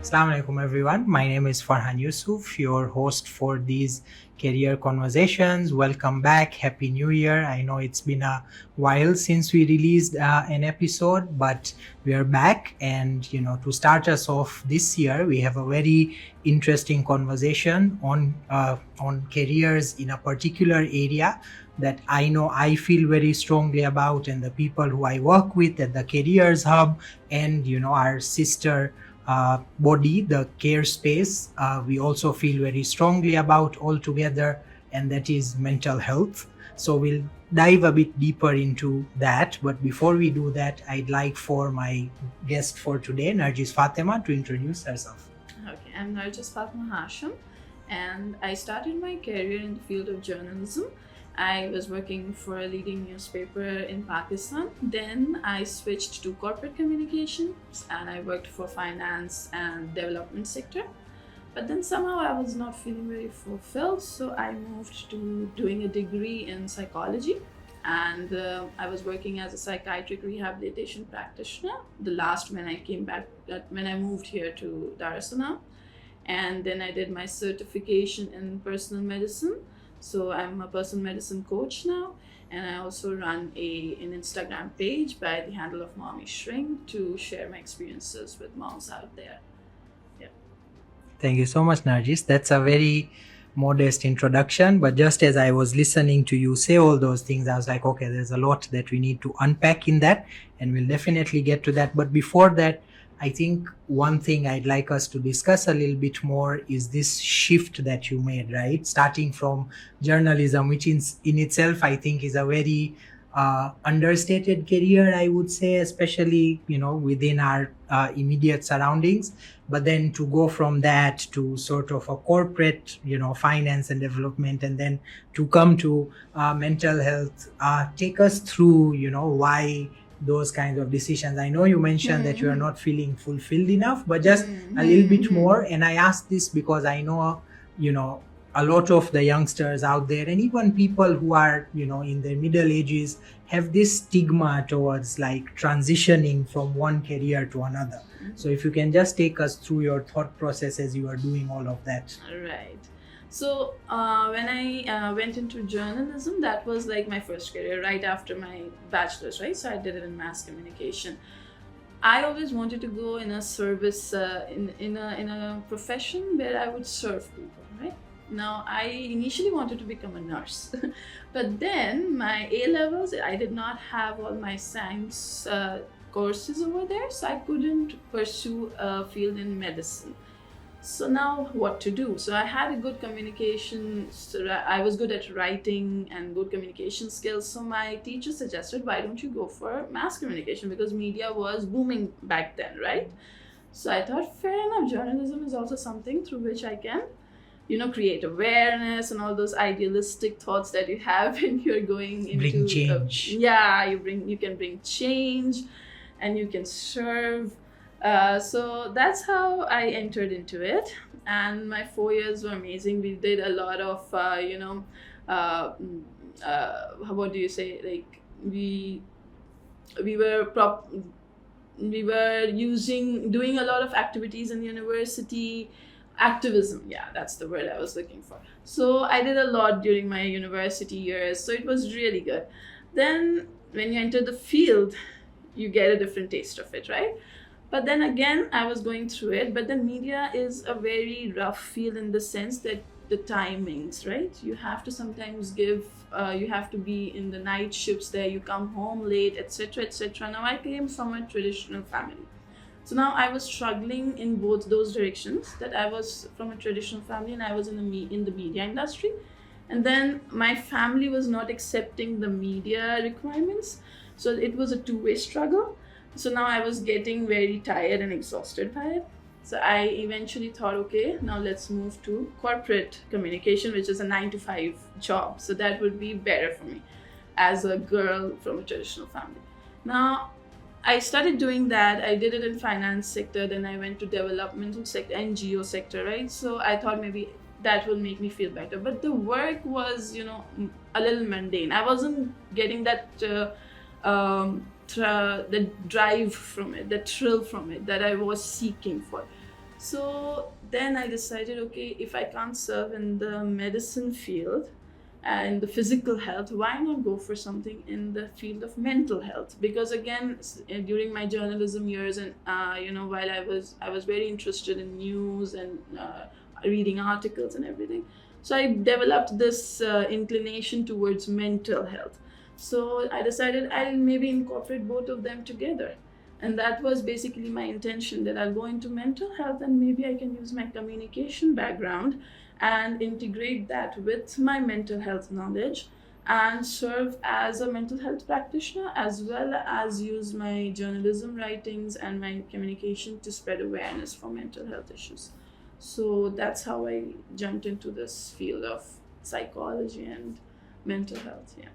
Assalamu alaikum everyone. My name is Farhan Yusuf, your host for these career conversations. Welcome back. Happy New Year. I know it's been a while since we released an episode, but we are back. And to start us off this year, we have a very interesting conversation on careers in a particular area that I know I feel very strongly about, and the people who I work with at the Careers Hub, and our sister body, the care space, we also feel very strongly about altogether, and that is mental health. So we'll dive a bit deeper into that. But before we do that, I'd like for my guest for today, Narjis Fatima, to introduce herself. Okay, I'm Narjis Fatima Hasham, and I started my career in the field of journalism. I was working for a leading newspaper in Pakistan. Then I switched to corporate communications and I worked for finance and development sector. But then somehow I was not feeling very fulfilled, so I moved to doing a degree in psychology. And I was working as a psychiatric rehabilitation practitioner. The last when I came back, when I moved here to Dar es Salaam, and then I did my certification in personal medicine. So I'm a personal medicine coach now, and I also run an Instagram page by the handle of Mommy Shrink to share my experiences with moms out there. Yeah. Thank you so much, Narjis. That's a very modest introduction, but just as I was listening to you say all those things, I was like, okay, there's a lot that we need to unpack in that, and we'll definitely get to that. But before that, I think one thing I'd like us to discuss a little bit more is this shift that you made, right? Starting from journalism, which in itself, I think is a very understated career, I would say, especially, within our immediate surroundings. But then to go from that to sort of a corporate, finance and development, and then to come to mental health, take us through, why those kinds of decisions. I know you mentioned that you are not feeling fulfilled enough, but just a little bit more. And I ask this because I know, a lot of the youngsters out there, and even people who are, in their middle ages, have this stigma towards like transitioning from one career to another. So if you can just take us through your thought process as you are doing all of that. Right. So when I went into journalism, that was like my first career right after my bachelor's, right? So I did it in mass communication. I always wanted to go in a service, in a profession where I would serve people, right? Now, I initially wanted to become a nurse, but then my A levels, I did not have all my science courses over there, so I couldn't pursue a field in medicine. So now what to do? So I had a good communication, so I was good at writing and good communication skills. So my teacher suggested, why don't you go for mass communication? Because media was booming back then, right? So I thought, fair enough, journalism is also something through which I can, create awareness and all those idealistic thoughts that you have when you're going into Bring change. you can bring change and you can serve. So that's how I entered into it, and my 4 years were amazing. We did a lot of, what do you say? Like we were doing a lot of activities in university. Activism, yeah, that's the word I was looking for. So I did a lot during my university years, so it was really good. Then when you enter the field, you get a different taste of it, right? But then again, I was going through it. But then media is a very rough field in the sense that the timings, right? You have to sometimes you have to be in the night shifts there, you come home late, etc., etc. Now, I came from a traditional family. So now I was struggling in both those directions, that I was from a traditional family and I was in the media industry. And then my family was not accepting the media requirements. So it was a two-way struggle. So now I was getting very tired and exhausted by it. So I eventually thought, okay, now let's move to corporate communication, which is a 9-to-5 job. So that would be better for me as a girl from a traditional family. Now, I started doing that. I did it in finance sector. Then I went to developmental sector, NGO sector, right? So I thought maybe that will make me feel better. But the work was, a little mundane. I wasn't getting that the drive from it, the thrill from it that I was seeking for. So then I decided, okay, if I can't serve in the medicine field and the physical health, why not go for something in the field of mental health? Because again, during my journalism years, and while I was very interested in news and reading articles and everything, so I developed this inclination towards mental health. So I decided I'll maybe incorporate both of them together. And that was basically my intention, that I'll go into mental health and maybe I can use my communication background and integrate that with my mental health knowledge and serve as a mental health practitioner, as well as use my journalism writings and my communication to spread awareness for mental health issues. So that's how I jumped into this field of psychology and mental health. Yeah.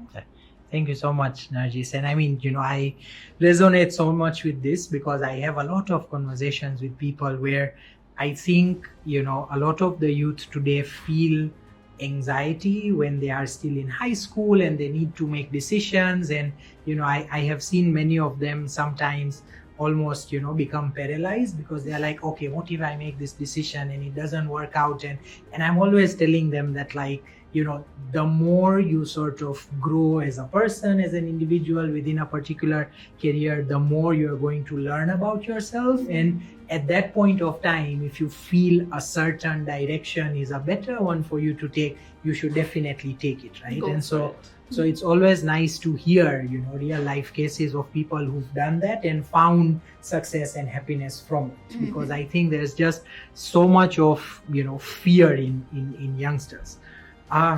Okay. Thank you so much, Narjis. And I mean, I resonate so much with this because I have a lot of conversations with people where I think, a lot of the youth today feel anxiety when they are still in high school and they need to make decisions. And, I have seen many of them sometimes almost, become paralyzed because they're like, okay, what if I make this decision and it doesn't work out? And I'm always telling them that, like, the more you sort of grow as a person, as an individual within a particular career, the more you're going to learn about yourself. And at that point of time, if you feel a certain direction is a better one for you to take, you should definitely take it, right? And so it's always nice to hear, real life cases of people who've done that and found success and happiness from it. Because I think there's just so much of, fear in youngsters.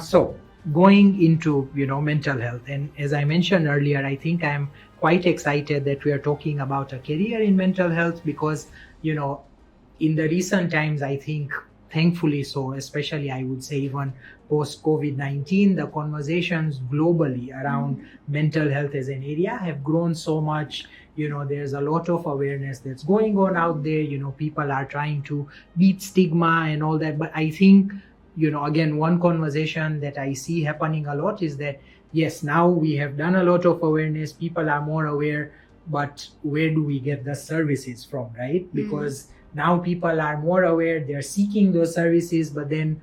So going into, mental health, and as I mentioned earlier, I think I'm quite excited that we are talking about a career in mental health because, in the recent times, I think, thankfully so, especially I would say even post COVID-19, the conversations globally around mental health as an area have grown so much. There's a lot of awareness that's going on out there. People are trying to beat stigma and all that. But I think, again, one conversation that I see happening a lot is that, yes, now we have done a lot of awareness, people are more aware, but where do we get the services from, right? Because now people are more aware, they're seeking those services, but then,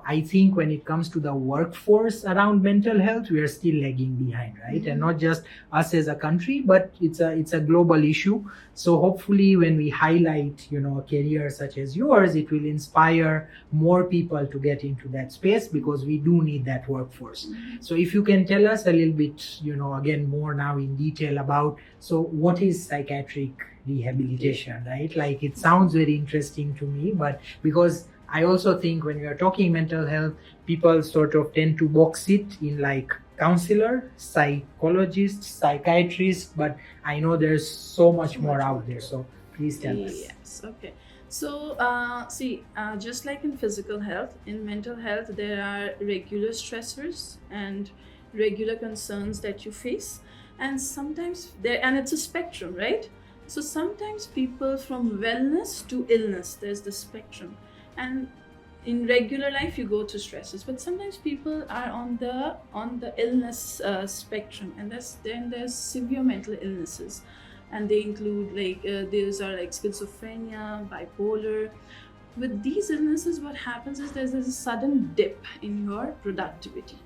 I think when it comes to the workforce around mental health, we are still lagging behind, right? And not just us as a country, but it's a global issue. So hopefully when we highlight, a career such as yours, it will inspire more people to get into that space because we do need that workforce. So if you can tell us a little bit, again, more now in detail about, so what is psychiatric rehabilitation, right? Like, it sounds very interesting to me, but because I also think when we are talking mental health, people sort of tend to box it in like counselor, psychologist, psychiatrist, but I know there's so much more out there. So please tell us. Yes, okay. So, just like in physical health, in mental health, there are regular stressors and regular concerns that you face. And sometimes and it's a spectrum, right? So sometimes people from wellness to illness, there's the spectrum. And in regular life you go through stresses, but sometimes people are on the illness spectrum, and then there's severe mental illnesses, and they include these are like schizophrenia, bipolar. With these illnesses, what happens is there's a sudden dip in your productivity.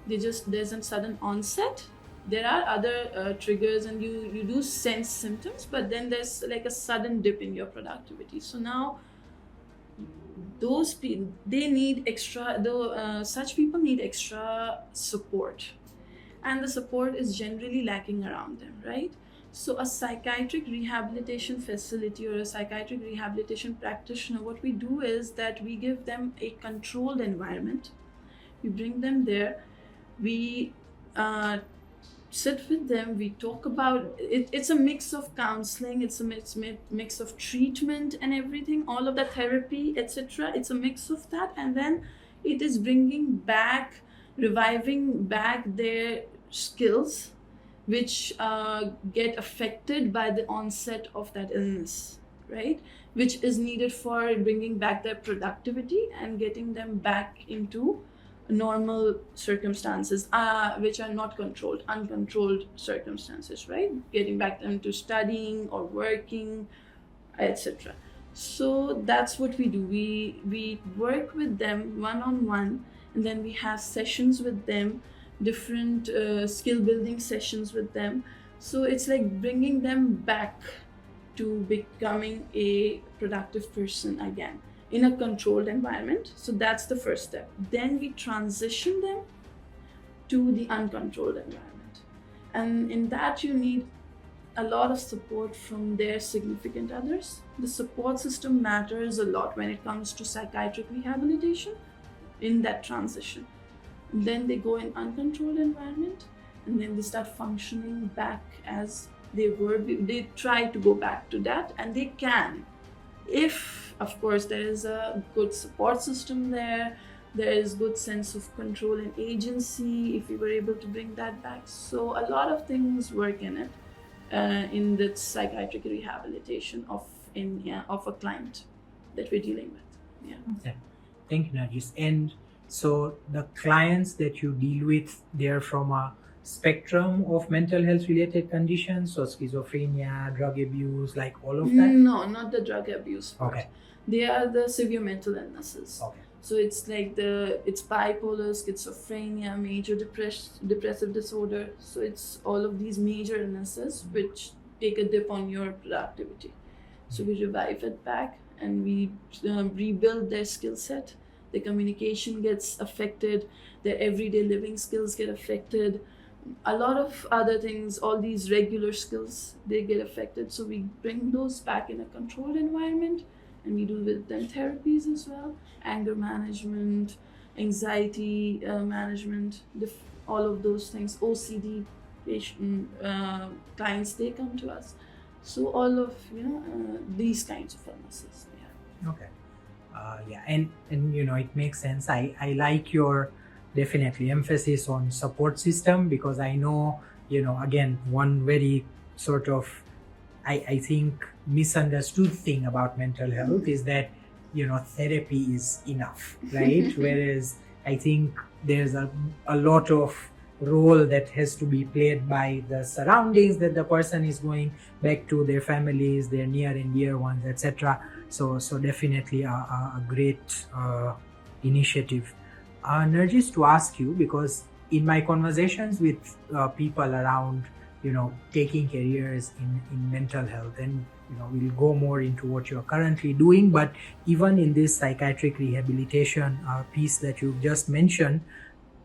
There's a sudden onset. There are other triggers, and you do sense symptoms, but then there's like a sudden dip in your productivity. So now those people, they need extra, such people need extra support, and the support is generally lacking around them, right? So a psychiatric rehabilitation facility or a psychiatric rehabilitation practitioner, what we do is that we give them a controlled environment. We bring them there, we sit with them, we talk about it. It's a mix of counseling, it's a mix of treatment and everything, all of the therapy, etc. It's a mix of that, and then it is reviving back their skills which get affected by the onset of that illness, right? Which is needed for bringing back their productivity and getting them back into normal circumstances, which are not controlled, uncontrolled circumstances, right? Getting back them to studying or working, etc. So that's what we do. We work with them one on one, and then we have sessions with them, different skill building sessions with them. So it's like bringing them back to becoming a productive person again in a controlled environment. So that's the first step. Then we transition them to the uncontrolled environment, and in that you need a lot of support from their significant others. The support system matters a lot when it comes to psychiatric rehabilitation in that transition. Then they go in uncontrolled environment, and then they start functioning back as they were. They try to go back to that, and they can, if of course there is a good support system there, there is good sense of control and agency, if we were able to bring that back. So a lot of things work in it, in the psychiatric rehabilitation of a client that we're dealing with. Yeah. Okay. Thank you, Narjis. And so the clients that you deal with, they're from a spectrum of mental health related conditions, so schizophrenia, drug abuse, like all of that? No, not the drug abuse part. Okay. They are the severe mental illnesses. Okay. So it's like it's bipolar, schizophrenia, major depressive disorder. So it's all of these major illnesses which take a dip on your productivity. So we revive it back, and we rebuild their skill set. Their communication gets affected, their everyday living skills get affected. A lot of other things, all these regular skills, they get affected. So we bring those back in a controlled environment, and we do with them therapies as well, anger management, anxiety management, all of those things. OCD patient clients, they come to us. So all of these kinds of illnesses. Yeah. Okay. Yeah, and it makes sense. I like your definitely emphasis on support system, because I know again, one very sort of I think misunderstood thing about mental health is that therapy is enough, right? Whereas I think there's a lot of role that has to be played by the surroundings that the person is going back to, their families, their near and dear ones, etc. So definitely a great initiative. Narjis, to ask you, because in my conversations with people around taking careers in mental health, and we'll go more into what you're currently doing, but even in this psychiatric rehabilitation piece that you've just mentioned,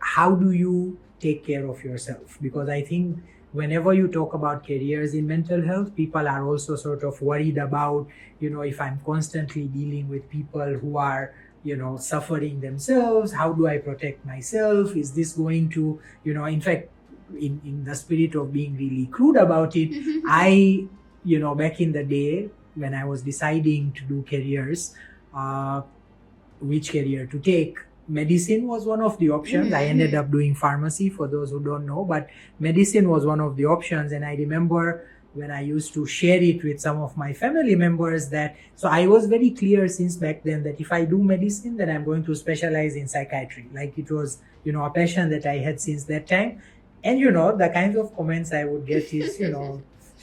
how do you take care of yourself? Because I think whenever you talk about careers in mental health, people are also sort of worried about, if I'm constantly dealing with people who are, suffering themselves, how do I protect myself? Is this going to, in fact, in the spirit of being really crude about it, I, back in the day when I was deciding to do careers, which career to take, medicine was one of the options. I ended up doing pharmacy, for those who don't know, but medicine was one of the options. And I remember when I used to share it with some of my family members so I was very clear since back then that if I do medicine, then I'm going to specialize in psychiatry. Like it was, a passion that I had since that time. And, the kinds of comments I would get is,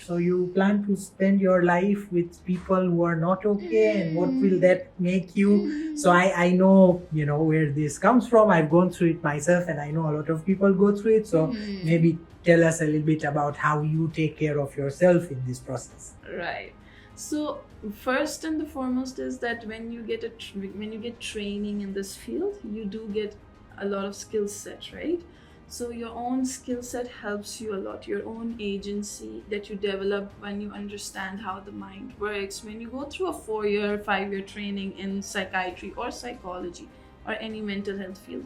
so you plan to spend your life with people who are not okay, and what will that make you? So I know, where this comes from. I've gone through it myself, and I know a lot of people go through it. So maybe tell us a little bit about how you take care of yourself in this process. Right. So first and the foremost is that when you get training in this field, you do get a lot of skill set, right? So your own skill set helps you a lot, your own agency that you develop when you understand how the mind works. When you go through a 4-year, 5-year training in psychiatry or psychology or any mental health field,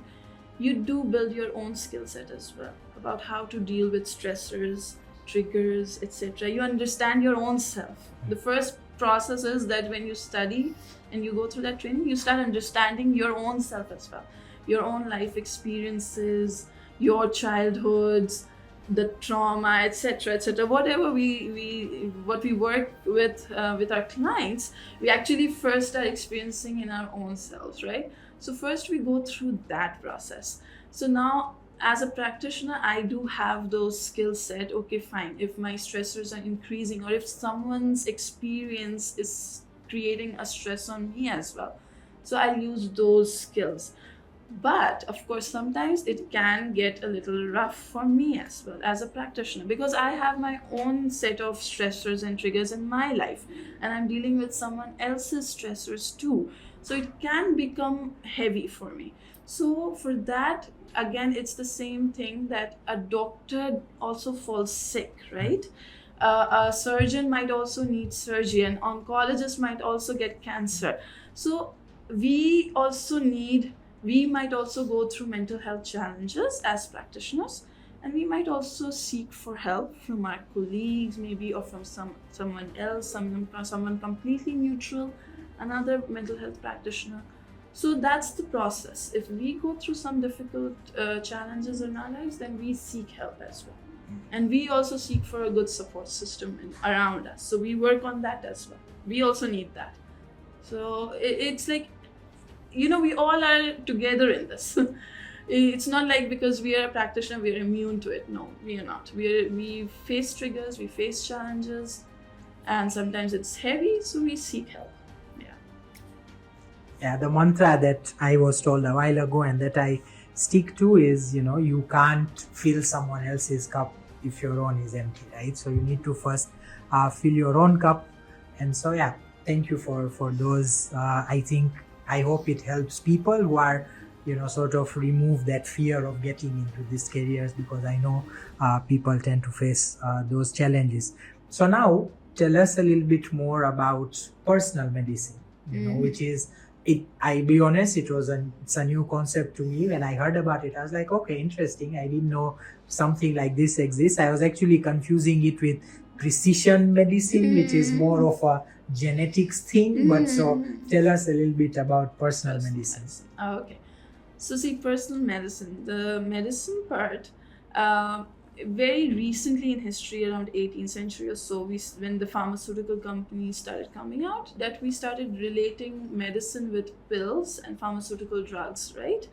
you do build your own skill set as well about how to deal with stressors, triggers, etc. You understand your own self. The first process is that when you study and you go through that training, you start understanding your own self as well, your own life experiences, your childhoods, the trauma, etc., etc. Whatever we work with our clients, we actually first are experiencing in our own selves, right? So first we go through that process. So now, as a practitioner, I do have those skill set. Okay, fine. If my stressors are increasing, or if someone's experience is creating a stress on me as well. So I'll use those skills. But of course, sometimes it can get a little rough for me as well as a practitioner, because I have my own set of stressors and triggers in my life, and I'm dealing with someone else's stressors too. So it can become heavy for me. So for that, again, it's the same thing that a doctor also falls sick, right? A surgeon might also need surgery, an oncologist might also get cancer. So we also need, we might also go through mental health challenges as practitioners, and we might also seek for help from our colleagues, maybe, or from someone else, someone completely neutral, another mental health practitioner. So that's the process. If we go through some difficult challenges in our lives, then we seek help as well. And we also seek for a good support system around us. So we work on that as well. We also need that. So it's like, you know, we all are together in this. It's not like because we are a practitioner, we are immune to it. No, we are not. We face triggers, we face challenges, and sometimes it's heavy, so we seek help. Yeah, the mantra that I was told a while ago and that I stick to is, you know, you can't fill someone else's cup if your own is empty, right? So you need to first fill your own cup. And so, yeah, thank you for those. I hope it helps people who are, you know, sort of remove that fear of getting into these careers, because I know people tend to face those challenges. So now tell us a little bit more about personal medicine, you know, which is, I'll be honest, it's a new concept to me. When I heard about it, I was like, okay, interesting. I didn't know something like this exists. I was actually confusing it with precision medicine, which is more of a genetics thing. But so tell us a little bit about personal medicine. Oh, okay. So see, personal medicine, the medicine part, very recently in history, around 18th century or so, when the pharmaceutical companies started coming out, that we started relating medicine with pills and pharmaceutical drugs, right?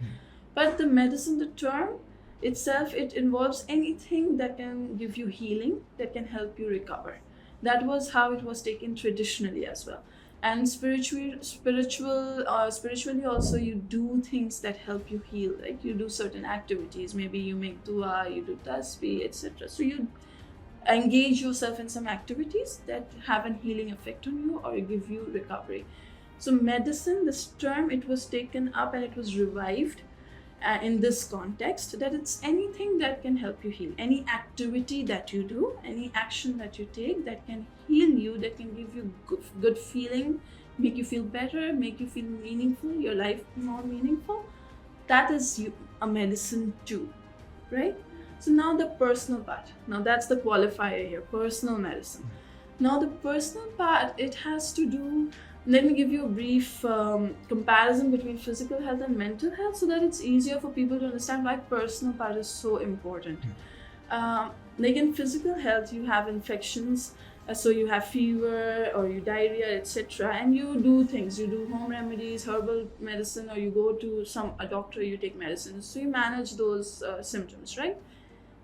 But the medicine, the term itself, it involves anything that can give you healing, that can help you recover. That was how it was taken traditionally as well. And spiritually also, you do things that help you heal. Like you do certain activities, maybe you make dua, you do tasbih, etc. So you engage yourself in some activities that have a healing effect on you or give you recovery. So medicine, this term, it was taken up and it was revived in this context, that it's anything that can help you heal. Any activity that you do, any action that you take that can heal you, that can give you good feeling, make you feel better, make you feel meaningful, your life more meaningful, that is a medicine too, right? So now the personal part. Now that's the qualifier here, personal medicine. Now the personal part, it has to do, let me give you a brief comparison between physical health and mental health so that it's easier for people to understand why personal part is so important. Like in physical health, you have infections, so you have fever or you diarrhea, etc. And you do things, you do home remedies, herbal medicine, or you go to a doctor, you take medicine. So you manage those symptoms, right?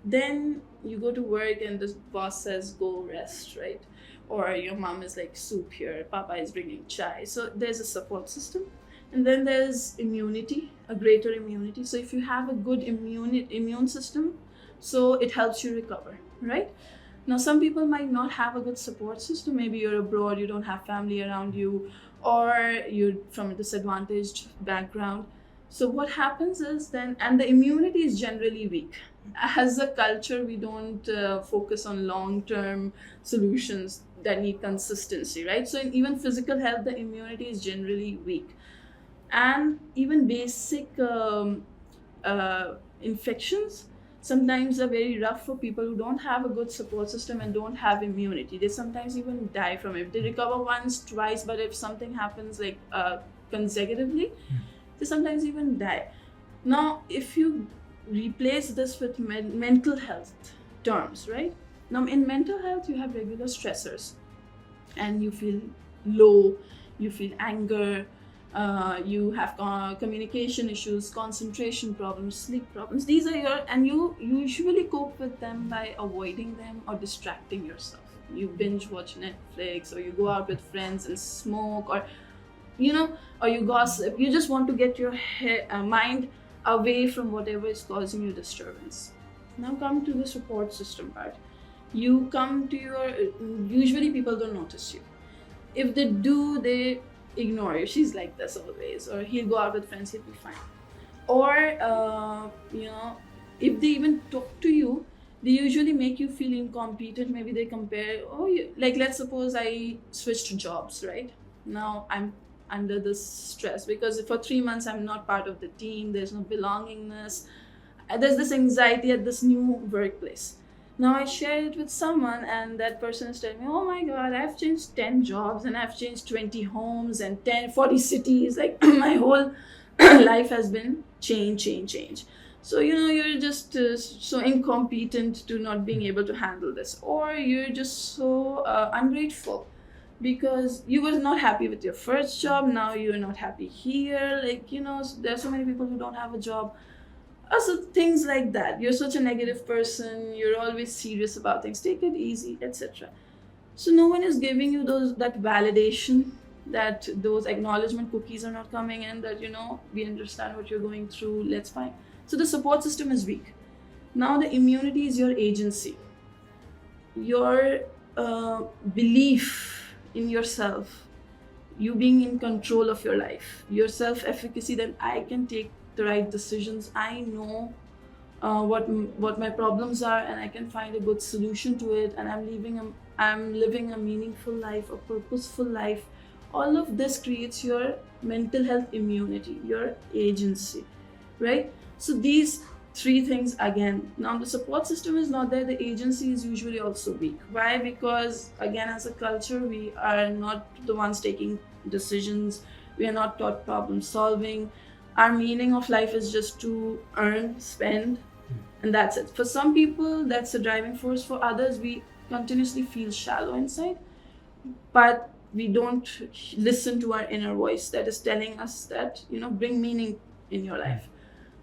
Then you go to work and the boss says, go rest, right? Or your mom is like, soup here, papa is bringing chai. So there's a support system. And then there's immunity, a greater immunity. So if you have a good immune system, so it helps you recover, right? Now, some people might not have a good support system. Maybe you're abroad, you don't have family around you, or you're from a disadvantaged background. So what happens is then, and the immunity is generally weak. As a culture, we don't focus on long-term solutions that need consistency, right? So in even physical health, the immunity is generally weak. And even basic infections sometimes are very rough for people who don't have a good support system and don't have immunity. They sometimes even die from it. They recover once, twice, but if something happens like consecutively, they sometimes even die. Now, if you replace this with mental health terms, right? Now, in mental health, you have regular stressors and you feel low, you feel anger, You have communication issues, concentration problems, sleep problems. These are your, and you usually cope with them by avoiding them or distracting yourself. You binge watch Netflix, or you go out with friends and smoke, or or you gossip. You just want to get your mind away from whatever is causing you disturbance. Now come to the support system part. You come to your, usually people don't notice you. If they do, they ignore you. She's like this always, or he'll go out with friends, he'll be fine. Or if they even talk to you, they usually make you feel incompetent. Maybe they compare, like let's suppose I switched jobs, right? Now I'm under this stress because for 3 months I'm not part of the team. There's no belongingness. There's this anxiety at this new workplace. Now I share it with someone, and that person is telling me, oh my god, I've changed 10 jobs and I've changed 20 homes and 40 cities. Like my whole life has been change. So you're just so incompetent to not being able to handle this, or you're just so ungrateful because you were not happy with your first job. Now you're not happy here. Like there's so many people who don't have a job. Also things like that. You're such a negative person. You're always serious about things. Take it easy, etc. So no one is giving you that validation, that those acknowledgement cookies are not coming in, that we understand what you're going through. Let's fine. So the support system is weak. Now the immunity is your agency, your belief in yourself, you being in control of your life, your self-efficacy, that I can take the right decisions. I know what my problems are, and I can find a good solution to it, and I'm living a meaningful life, a purposeful life. All of this creates your mental health immunity, your agency, right? So these 3 things again. Now the support system is not there. The agency is usually also weak. Why? Because again, as a culture, we are not the ones taking decisions. We are not taught problem solving. Our meaning of life is just to earn, spend, and that's it. For some people, that's a driving force. For others, we continuously feel shallow inside, but we don't listen to our inner voice that is telling us that, bring meaning in your life.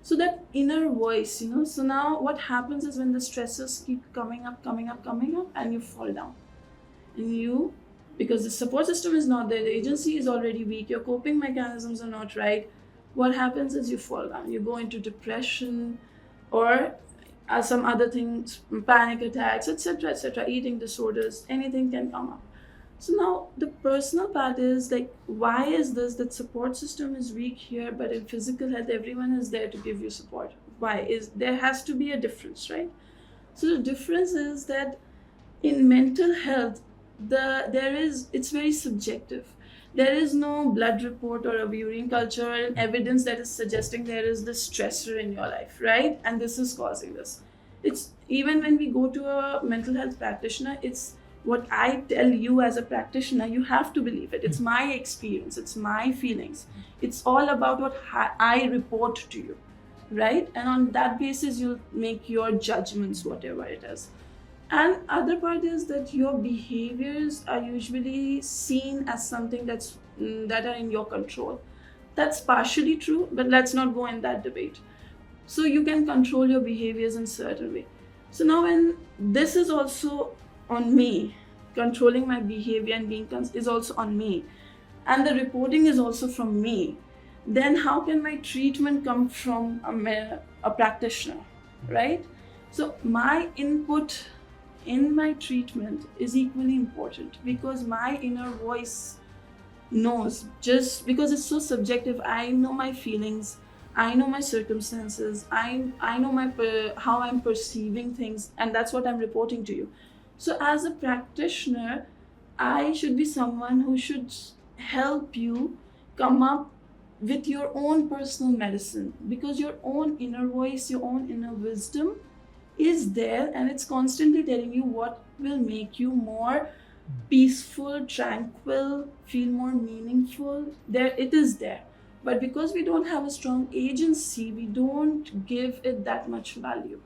So that inner voice, so now what happens is when the stresses keep coming up, and you fall down. And because the support system is not there, the agency is already weak, your coping mechanisms are not right, what happens is you fall down. You go into depression or some other things, panic attacks, etc., eating disorders, anything can come up. So now the personal part is like, why is this that support system is weak here, but in physical health, everyone is there to give you support? Why? There has to be a difference, right? So the difference is that in mental health, it's very subjective. There is no blood report or a urine culture or evidence that is suggesting there is this stressor in your life, right? And this is causing this. It's even when we go to a mental health practitioner, it's what I tell you as a practitioner, you have to believe it. It's my experience, it's my feelings. It's all about what I report to you, right? And on that basis, you'll make your judgments, whatever it is. And other part is that your behaviors are usually seen as something that are in your control. That's partially true, but let's not go in that debate. So you can control your behaviors in a certain way. So now when this is also on me, controlling my behavior and being is also on me, and the reporting is also from me, then how can my treatment come from a practitioner, right? So my input in my treatment is equally important, because my inner voice knows, just because it's so subjective. I know my feelings, I know my circumstances, I know how I'm perceiving things, and that's what I'm reporting to you. So as a practitioner, I should be someone who should help you come up with your own personal medicine, because your own inner voice, your own inner wisdom is there, and it's constantly telling you what will make you more peaceful, tranquil, feel more meaningful. There it is there. But because we don't have a strong agency, we don't give it that much value.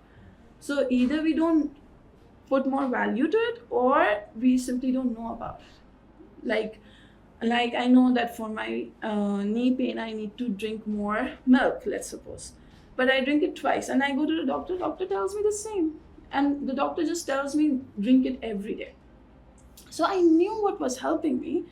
So either we don't put more value to it, or we simply don't know about it. Like Like I know that for my knee pain, I need to drink more milk, let's suppose. But I drink it twice and I go to the doctor tells me the same. And the doctor just tells me drink it every day. So I knew what was helping me,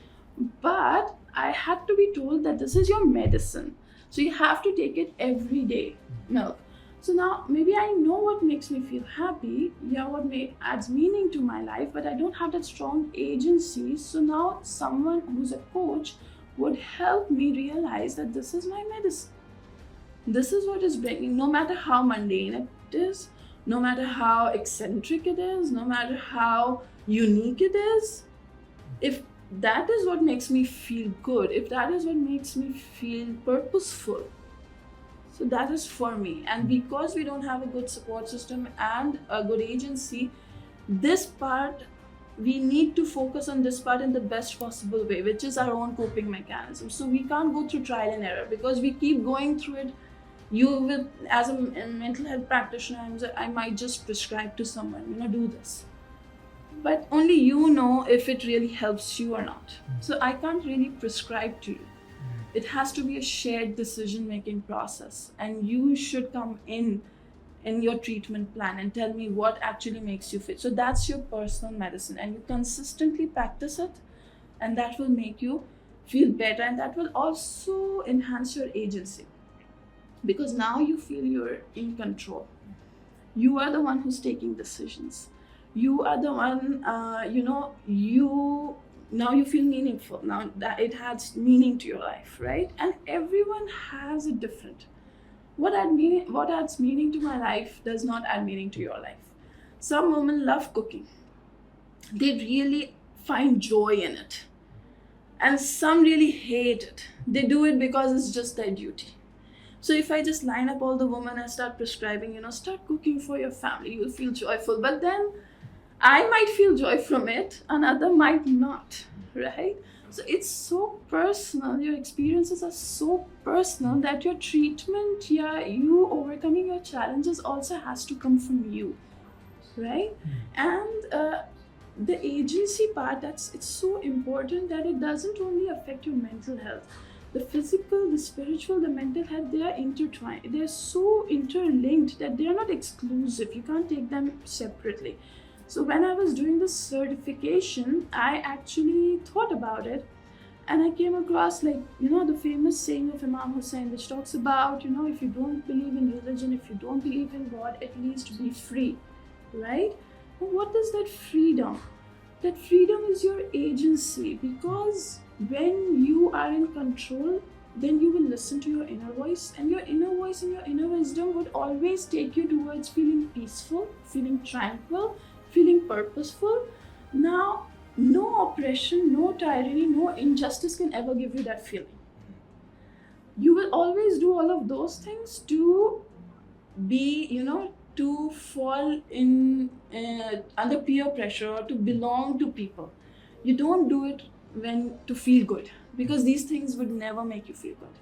but I had to be told that this is your medicine. So you have to take it every day, milk. So now maybe I know what makes me feel happy, yeah, what adds meaning to my life, but I don't have that strong agency. So now someone who's a coach would help me realize that this is my medicine. This is what is bringing, no matter how mundane it is, no matter how eccentric it is, no matter how unique it is, if that is what makes me feel good, if that is what makes me feel purposeful, so that is for me. And because we don't have a good support system and a good agency, this part, we need to focus on this part in the best possible way, which is our own coping mechanism. So we can't go through trial and error, because we keep going through it. You will, as a mental health practitioner, I might just prescribe to someone, do this. But only you know if it really helps you or not. So I can't really prescribe to you. It has to be a shared decision-making process, and you should come in your treatment plan and tell me what actually makes you fit. So that's your personal medicine, and you consistently practice it, and that will make you feel better, and that will also enhance your agency, because now you feel you're in control. You are the one who's taking decisions. You are the one, now you feel meaningful. Now that it has meaning to your life, right? And everyone has a different. What adds meaning to my life does not add meaning to your life. Some women love cooking. They really find joy in it. And some really hate it. They do it because it's just their duty. So if I just line up all the women and start prescribing, start cooking for your family, you'll feel joyful. But then I might feel joy from it, another might not, right? So it's so personal. Your experiences are so personal that your treatment, you overcoming your challenges also has to come from you, right? And the agency part, it's so important that it doesn't only affect your mental health. The physical, the spiritual, the mental health, they are intertwined. They're so interlinked that they're not exclusive. You can't take them separately. So when I was doing this certification, I actually thought about it, and I came across the famous saying of Imam Hussein, which talks about, if you don't believe in religion, if you don't believe in God, at least be free, right? And what is that freedom? That freedom is your agency, because when you are in control, then you will listen to your inner voice, and your inner voice and your inner wisdom would always take you towards feeling peaceful, feeling tranquil, feeling purposeful. Now, no oppression, no tyranny, no injustice can ever give you that feeling. You will always do all of those things to be, to fall in under peer pressure, or to belong to people. You don't do it to feel good, because these things would never make you feel good.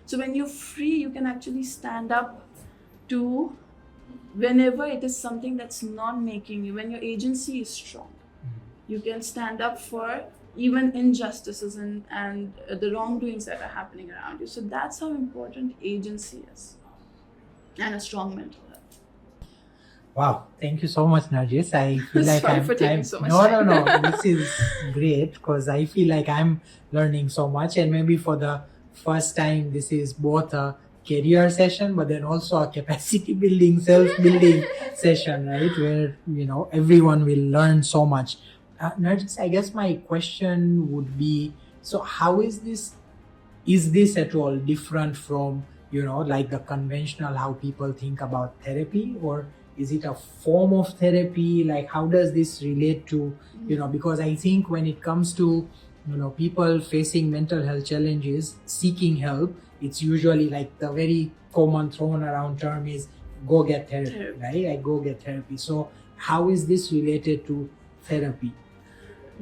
So when you're free, you can actually stand up to whenever it is something that's not making you, when your agency is strong, you can stand up for even injustices and the wrongdoings that are happening around you. So that's how important agency is, and a strong mental health. Wow, thank you so much, Narjis. I feel like Sorry for taking so much no, time. no. This is great, because I feel like I'm learning so much, and maybe for the first time, this is both a career session, but then also a capacity building, self-building session, right? Where everyone will learn so much. Narjis, I guess my question would be: so how is this? Is this at all different from like the conventional how people think about therapy, or is it a form of therapy? Like, how does this relate to because I think when it comes to people facing mental health challenges, seeking help, it's usually like the very common thrown around term is go get therapy, right? Like, go get therapy. So how is this related to therapy?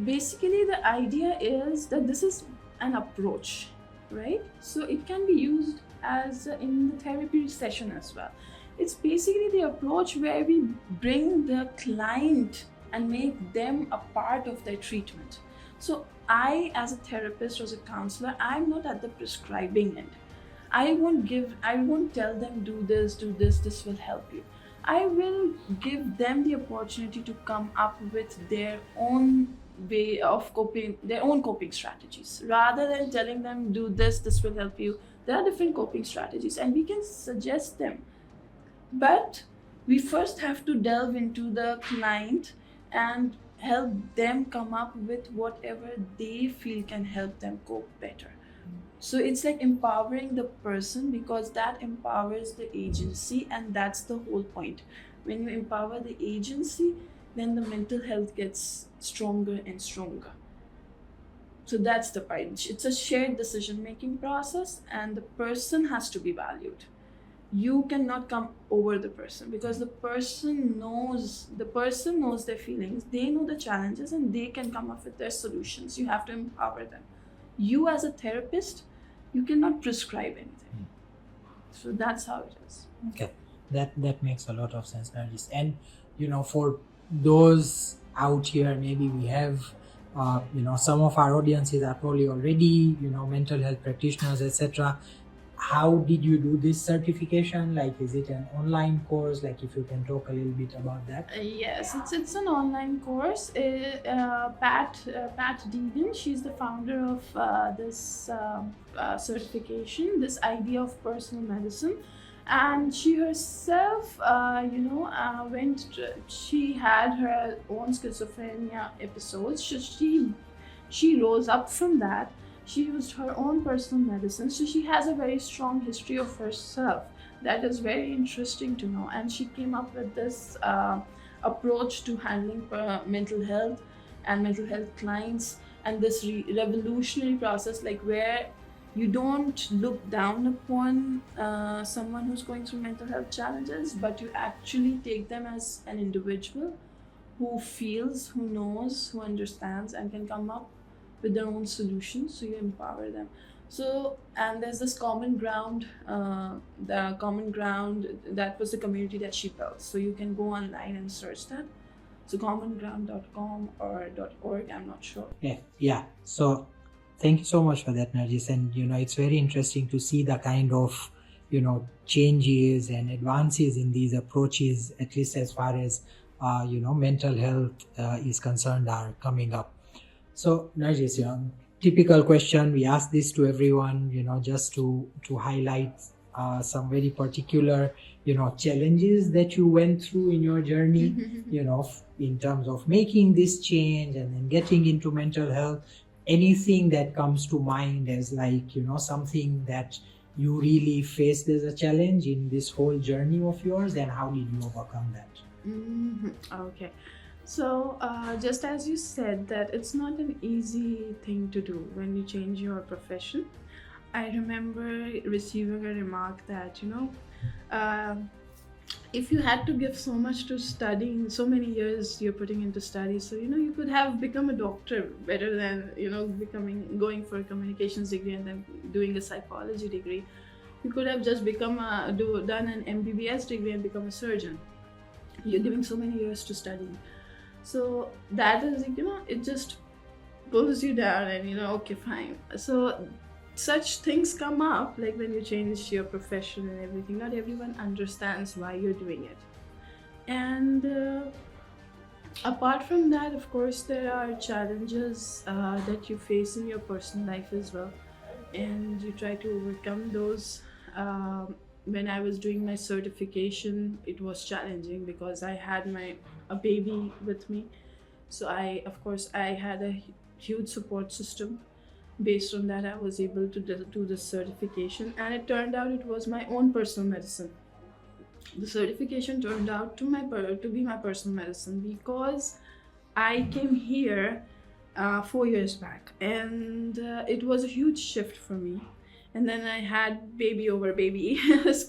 Basically, the idea is that this is an approach, right? So it can be used as in the therapy session as well. It's basically the approach where we bring the client and make them a part of their treatment. So I, as a therapist or as a counselor, I'm not at the prescribing end. I won't tell them do this, this will help you. I will give them the opportunity to come up with their own way of coping, their own coping strategies. Rather than telling them do this, this will help you. There are different coping strategies and we can suggest them. But we first have to delve into the client and help them come up with whatever they feel can help them cope better. So it's like empowering the person, because that empowers the agency, and that's the whole point. When you empower the agency, then the mental health gets stronger and stronger. So that's the point. It's a shared decision making process, and the person has to be valued. You cannot come over the person, because the person knows their feelings, they know the challenges, and they can come up with their solutions. You have to empower them. You, as a therapist, you cannot prescribe anything. So that's how it is. Okay, that makes a lot of sense, Narjis. And for those out here, maybe we have some of our audiences are probably already mental health practitioners, etc. How did you do this certification? Like, is it an online course? Like, if you can talk a little bit about that. Yes, it's an online course. Pat Deegan, she's the founder of this certification, this idea of personal medicine, and she herself, she had her own schizophrenia episodes. So she rose up from that. She used her own personal medicine, so she has a very strong history of herself. That is very interesting to know. And she came up with this approach to handling mental health and mental health clients, and this revolutionary process, like where you don't look down upon someone who's going through mental health challenges, but you actually take them as an individual who feels, who knows, who understands, and can come up with their own solutions. So you empower them. So, and there's this common ground, the common ground, that was the community that she built. So you can go online and search that. So commonground.com or .org, I'm not sure. Yeah. So thank you so much for that, Narjis. And it's very interesting to see the kind of changes and advances in these approaches, at least as far as mental health is concerned, are coming up. So Narjis, typical question, we ask this to everyone, just to highlight some very particular challenges that you went through in your journey, in terms of making this change and then getting into mental health. Anything that comes to mind as like something that you really faced as a challenge in this whole journey of yours, and how did you overcome that? Okay. So just as you said, that it's not an easy thing to do when you change your profession. I remember receiving a remark that if you had to give so much to studying, so many years you're putting into study, so you could have become a doctor better than going for a communications degree and then doing a psychology degree. You could have just done an MBBS degree and become a surgeon. You're giving so many years to study. So that is, it just pulls you down, and okay, fine. So such things come up, like when you change your profession and everything. Not everyone understands why you're doing it. And apart from that, of course, there are challenges that you face in your personal life as well, and you try to overcome those. When I was doing my certification, it was challenging because I had a baby with me. So I had a huge support system. Based on that, I was able to do the certification, and it turned out it was my own personal medicine. The certification turned out to be my personal medicine, because I came here 4 years back, and it was a huge shift for me. And then I had baby over baby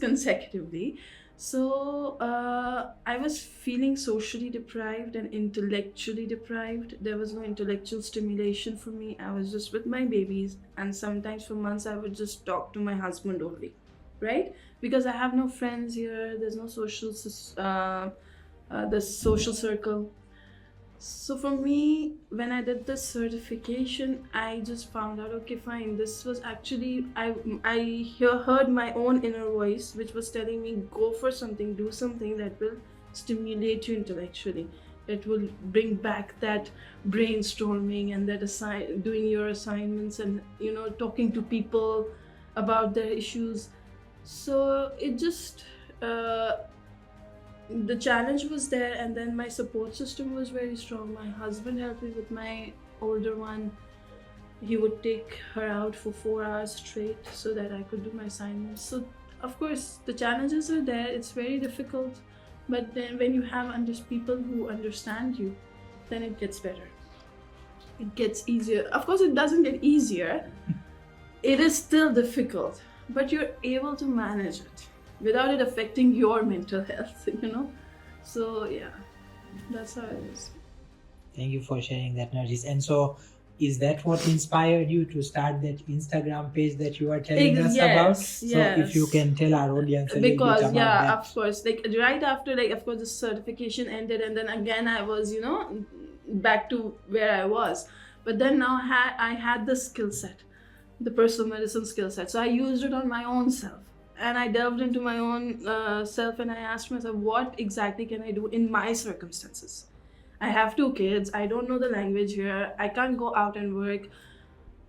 consecutively. So I was feeling socially deprived and intellectually deprived. There was no intellectual stimulation for me. I was just with my babies, and sometimes for months I would just talk to my husband only, right? Because I have no friends here. There's no the social circle. So for me, when I did this certification, I just found out, okay, fine. This was actually heard my own inner voice, which was telling me, go for something, do something that will stimulate you intellectually. It will bring back that brainstorming and that doing your assignments and talking to people about their issues. So it just the challenge was there, and then my support system was very strong. My husband helped me with my older one. He would take her out for 4 hours straight so that I could do my assignments. So of course the challenges are there, it's very difficult, but then when you have people who understand you, then it gets better, it gets easier. Of course it doesn't get easier, it is still difficult, but you're able to manage it without it affecting your mental health, So yeah, that's how it is. Thank you for sharing that, Narjis. And so, is that what inspired you to start that Instagram page that you are telling us about? So if you can tell our audience a little bit about that. Of course, like right after, like, of course the certification ended, and then again I was back to where I was, but then now I had the skill set, the personal medicine skill set, so I used it on my own self, and I delved into my own self, and I asked myself, what exactly can I do in my circumstances? I have 2 kids, I don't know the language here, I can't go out and work,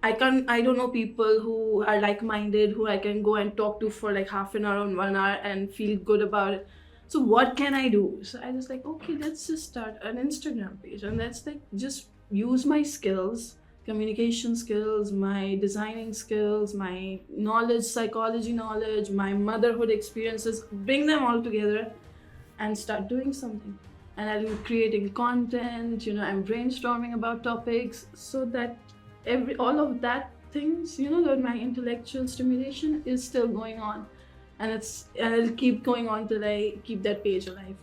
I don't know people who are like-minded, who I can go and talk to for like half an hour or 1 hour and feel good about it. So what can I do? So I was like, okay, let's just start an Instagram page, and let's like just use my skills, communication skills, my designing skills, my knowledge, psychology knowledge, my motherhood experiences, bring them all together and start doing something. And I'm creating content, I'm brainstorming about topics, so that all of that things, that my intellectual stimulation is still going on, and it'll keep going on till I keep that page alive.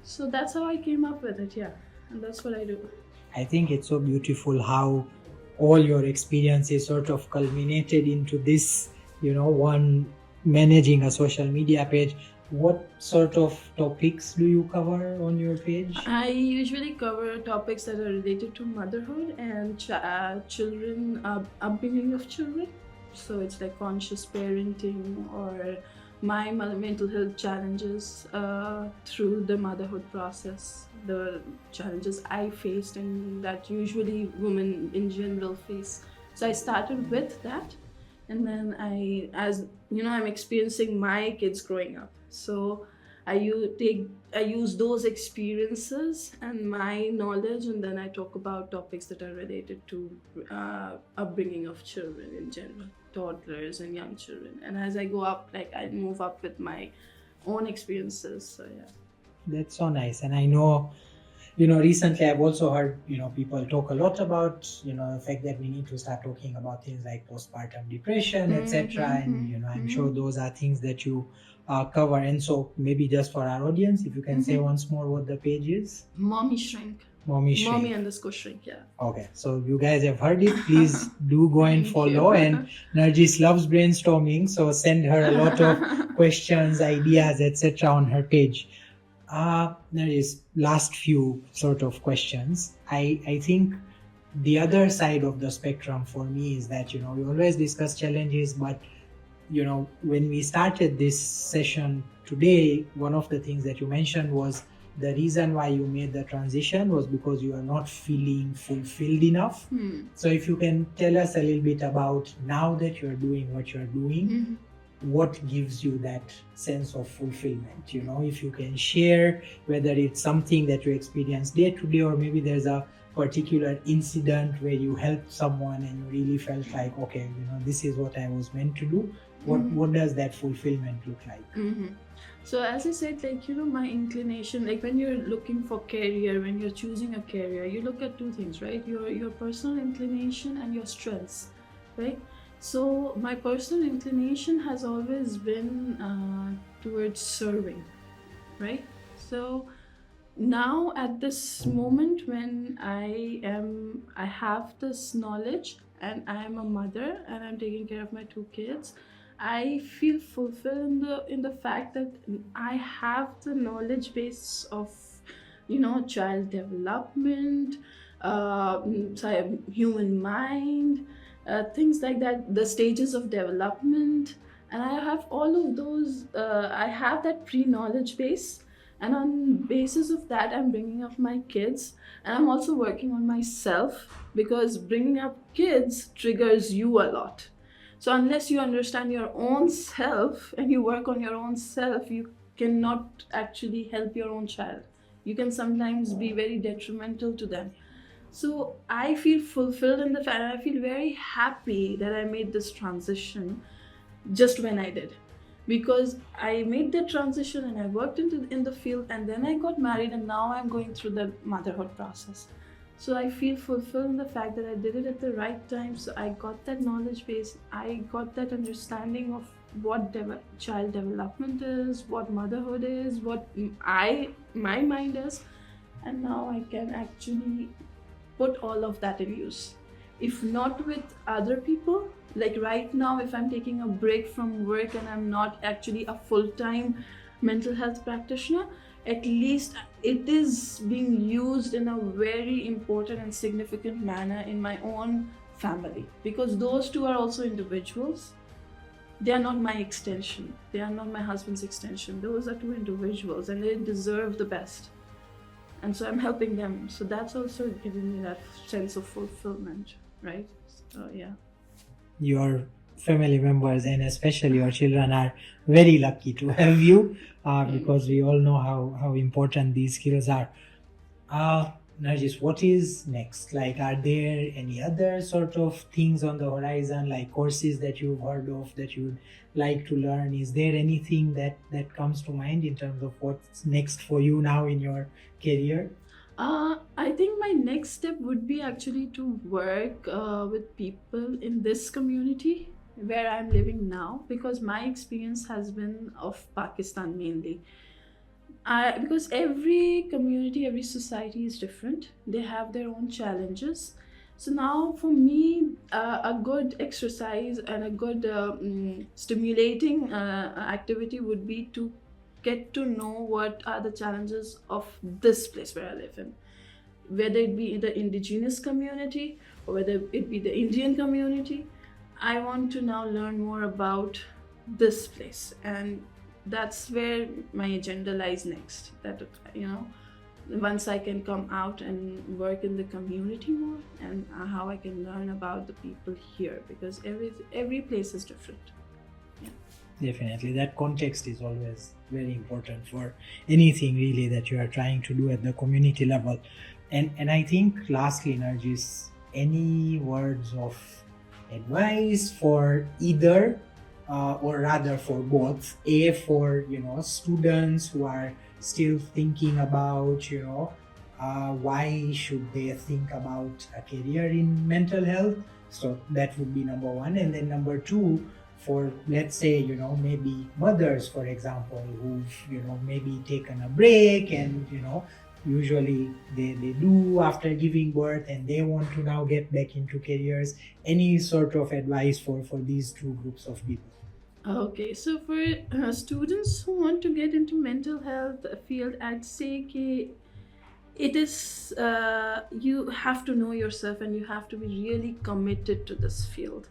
So that's how I came up with it, yeah, and that's what I do. I think it's so beautiful how all your experiences sort of culminated into this, one managing a social media page. What sort of topics do you cover on your page? I usually cover topics that are related to motherhood and children, upbringing of children. So it's like conscious parenting, or my mental health challenges through the motherhood process, the challenges I faced and that usually women in general face. So I started with that, and then I'm experiencing my kids growing up. So I use those experiences and my knowledge, and then I talk about topics that are related to upbringing of children in general, toddlers and young children. And as I go up, like I move up with my own experiences. So yeah, that's so nice. And I know, recently I've also heard, people talk a lot about, the fact that we need to start talking about things like postpartum depression, etc. And, I'm sure those are things that you cover. And so maybe just for our audience, if you can say once more what the page is. Mommy Shrink. Mommy _ Shrink, yeah. Okay, so you guys have heard it. Please do go and follow. And Narjis loves brainstorming, so send her a lot of questions, ideas, etc. on her page. Narjis, last few sort of questions. I think the other side of the spectrum for me is that, we always discuss challenges, but when we started this session today, one of the things that you mentioned was the reason why you made the transition was because you are not feeling fulfilled enough. So if you can tell us a little bit about, now that you're doing what you're doing, what gives you that sense of fulfillment? If you can share whether it's something that you experience day to day, or maybe there's a particular incident where you helped someone and you really felt like, okay, this is what I was meant to do. What does that fulfillment look like? So as I said, like, my inclination, like when you're looking for career, when you're choosing a career, you look at 2 things, right? Your personal inclination and your strengths, right? So my personal inclination has always been towards serving, right? So now at this moment when I have this knowledge and I am a mother and I'm taking care of my 2 kids, I feel fulfilled in the fact that I have the knowledge base of child development, human mind, things like that, the stages of development. And I have all of those. I have that pre-knowledge base, and on basis of that, I'm bringing up my kids, and I'm also working on myself, because bringing up kids triggers you a lot. So unless you understand your own self and you work on your own self, you cannot actually help your own child. You can sometimes be very detrimental to them. So I feel fulfilled in the fact, I feel very happy that I made this transition just when I did. Because I made the transition and I worked in the field, and then I got married, and now I'm going through the motherhood process. So I feel fulfilled in the fact that I did it at the right time. So I got that knowledge base, I got that understanding of what child development is, what motherhood is, what my mind is, and now I can actually put all of that in use. If not with other people, like right now, if I'm taking a break from work and I'm not actually a full-time mental health practitioner, at least it is being used in a very important and significant manner in my own family, because those two are also individuals. They are not my extension, they are not my husband's extension. Those are two individuals, and they deserve the best, and so I'm helping them. So that's also giving me that sense of fulfillment, right? So yeah, Your family members and especially your children are very lucky to have you, because we all know how important these skills are. Narjis, what is next? Like, are there any other sort of things on the horizon, like courses that you've heard of that you'd like to learn? Is there anything that comes to mind in terms of what's next for you now in your career? I think my next step would be actually to work with people in this community where I'm living now, because my experience has been of Pakistan mainly. Because every community, every society is different. They have their own challenges. So now, for me, a good exercise and a good stimulating activity would be to get to know what are the challenges of this place where I live in, whether it be the indigenous community or whether it be the Indian community. I want to now learn more about this place, and that's where my agenda lies next. That, once I can come out and work in the community more, and how I can learn about the people here, because every place is different. Yeah. Definitely, that context is always very important for anything really that you are trying to do at the community level. And I think lastly, Narjis, any words of advice for either, or rather for both, for students who are still thinking about why should they think about a career in mental health? So that would be number one. And then number two, for, let's say, maybe mothers, for example, who've maybe taken a break, and usually they do after giving birth, and they want to now get back into careers. Any sort of advice for these two groups of people? Okay, so for students who want to get into mental health field, I'd say it is, you have to know yourself, and you have to be really committed to this field,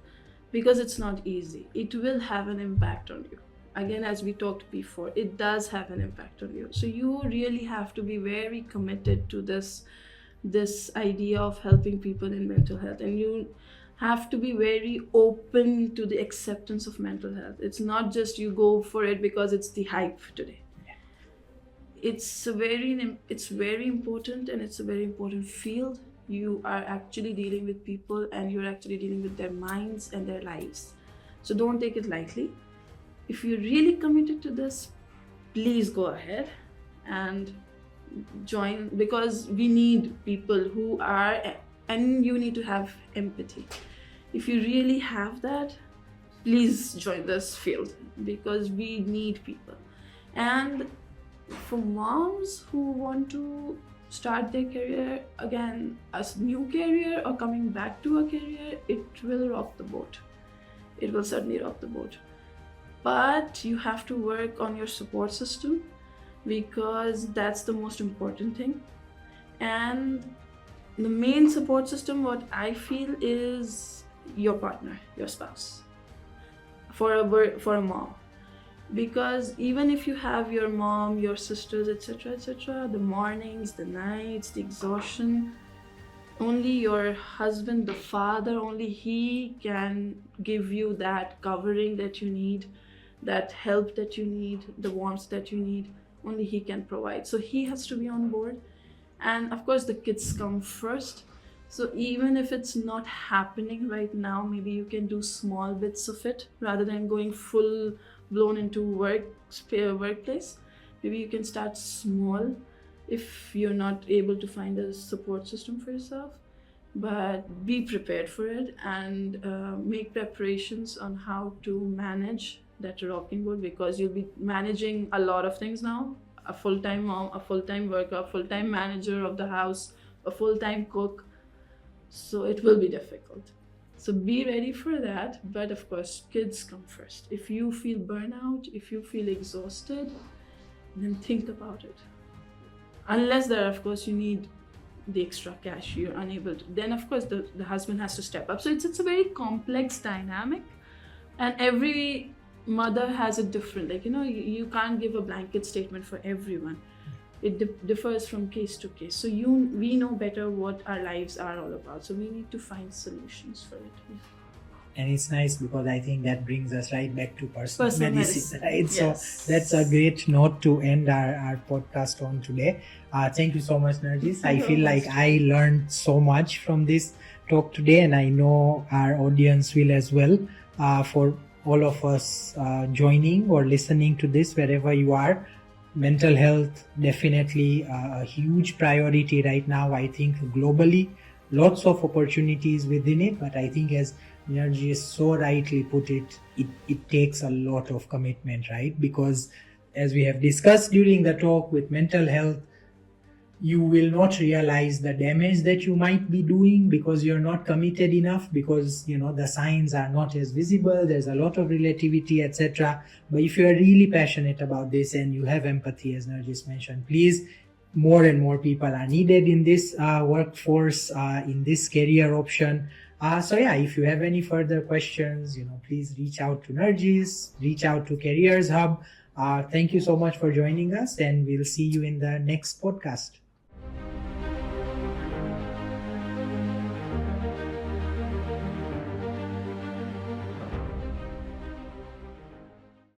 because it's not easy. It will have an impact on you. Again, as we talked before, it does have an impact on you. So you really have to be very committed to this idea of helping people in mental health, and you have to be very open to the acceptance of mental health. It's not just you go for it because it's the hype today. It's very important, and it's a very important field. You are actually dealing with people, and you're actually dealing with their minds and their lives. So don't take it lightly. If you're really committed to this, please go ahead and join, because we need people who are, and you need to have empathy. If you really have that, please join this field, because we need people. And for moms who want to start their career again, a new career, or coming back to a career, it will rock the boat. It will certainly rock the boat. But you have to work on your support system. because that's the most important thing. And the main support system, what I feel, is your partner, your spouse, for a mom. Because even if you have your mom, your sisters, etc., the mornings, the nights, the exhaustion, only your husband, the father, only he can give you that covering that you need, that help that you need, the warmth that you need. Only he can provide. So he has to be on board. And of course, the kids come first. So even if it's not happening right now, maybe you can do small bits of it rather than going full blown into workplace. Maybe you can start small if you're not able to find a support system for yourself. But be prepared for it, and make preparations on how to manage that rocking boat, because you'll be managing a lot of things now. A full-time mom, a full-time worker, a full-time manager of the house, a full-time cook. So it will be difficult. So be ready for that. But of course, kids come first. If you feel burnout, if you feel exhausted, then think about it. Unless there, of course, you need the extra cash, you're unable to, then of course the husband has to step up. So it's a very complex dynamic, and every mother has a different, like, you can't give a blanket statement for everyone. It differs from case to case. So we know better what our lives are all about, so we need to find solutions for it. And it's nice because I think that brings us right back to personal medicine, right? Yes. So that's a great note to end our podcast on today. Thank you so much, Narjis. I feel like I learned so much from this talk today, and I know our audience will as well. For all of us joining or listening to this, wherever you are, mental health definitely a huge priority right now. I think globally, lots of opportunities within it, but I think, as Narjis so rightly put it, it takes a lot of commitment, right? Because as we have discussed during the talk, with mental health, you will not realize the damage that you might be doing because you're not committed enough, because the signs are not as visible, there's a lot of relativity, etc. But if you are really passionate about this and you have empathy, as Narjis mentioned, please, more and more people are needed in this workforce, in this career option. So yeah, if you have any further questions, please reach out to Narjis, reach out to Careers Hub. Thank you so much for joining us, and we'll see you in the next podcast.